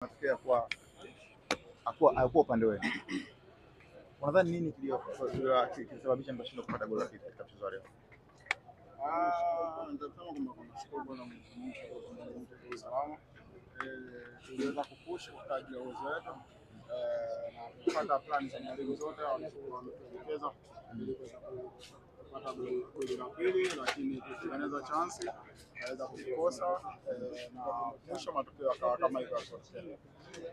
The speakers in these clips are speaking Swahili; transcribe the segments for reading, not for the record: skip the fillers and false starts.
Nafikiria hakuwa upande wenu. Unadhani nini kilisababisha mtashindwa kupata goli katika mchezo wa leo? Nitasema kwamba kuna siku bwana mtu salama. Tuliweza kupush kwa kadri ya uwezo wetu. Na kupata plan za mwalimu zote wametuelekeza ili kuweza kupata goli la pili, lakini tutengeneza chance naweza kukosa na mwisho matokeo yakawa kama hivyo.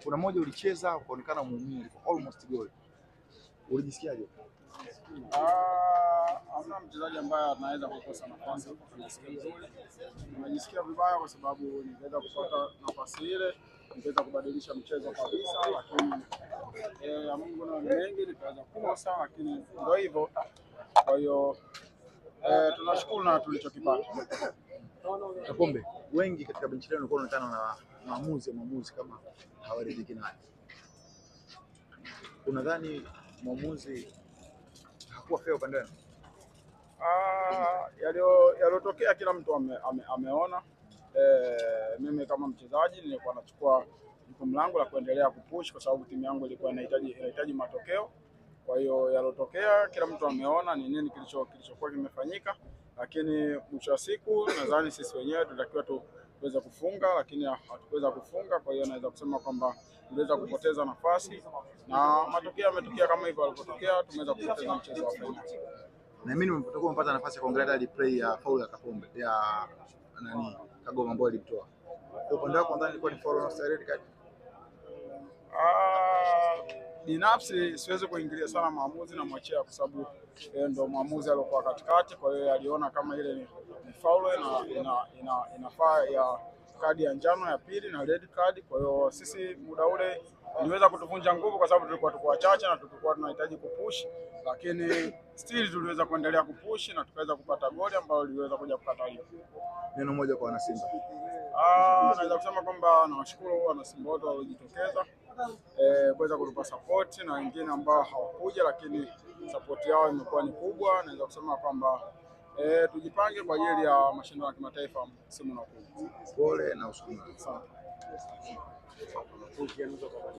Kuna mmoja ulicheza ukaonekana muumini almost goal. Ulijisikiaje? Hamna mchezaji ambaye anaweza kukosa nafasi kujisikia vizuri. Nimejisikia vibaya kwa sababu ningeweza kupata nafasi ile, ningeweza kubadilisha mchezo kabisa, lakini Mungu na mengi nikaweza kukosa, lakini ndio hivyo. Kwa hiyo tunashukuru na tulichokipata. Kapombe, wengi katika benchi leo walikuwa wanaonekana na maamuzi kama hawaridhiki naye. Unadhani maamuzi hakuwa fair upande wenu? Yaliyotokea kila mtu ameona. Mimi kama mchezaji nilikuwa nachukua jukumu langu la kuendelea kupush kwa sababu timu yangu ilikuwa inahitaji matokeo. Kwa hiyo yalotokea kila mtu ameona ni nini kilichokuwa kimefanyika, lakini mwisho wa siku nadhani sisi wenyewe tunatakiwa tuweze kufunga, lakini hatukuweza kufunga. Kwa hiyo naweza kusema kwamba tuliweza kupoteza nafasi na matokeo yametokea kama hivyo yalipotokea, tumeweza kupoteza mchezo wa finali. Na mimi nimepata kupata nafasi ya kuangalia hadi play ya foul ya Kapombe ya Kagoma ambayo alitoa. Kwa upande wako nadhani ilikuwa ni foul na red card. Binafsi siwezi kuingilia sana maamuzi na mwachia kwa sababu ndio maamuzi aliyokuwa katikati. Kwa hiyo aliona kama ile ni foul na inafaa ya kadi ya njano ya pili na red card. Kwa hiyo sisi muda ule niweza kutuvunja nguvu kwa sababu tulikuwa tuko wachache na tulikuwa tunahitaji kupush, lakini still tuliweza kuendelea kupush na tukaweza kupata goli ambalo liweza kuja kukataliwa. Neno moja kwa wana Simba. Naweza kusema kwamba nawashukuru wana Simba wote waliojitokeza kuweza kutupa support na wengine ambao hawakuja, lakini support yao imekuwa ni kubwa. Naweza kusema kwamba tujipange kwa ajili ya mashindano ya kimataifa msimu unaokuja. Pole na ushukuru.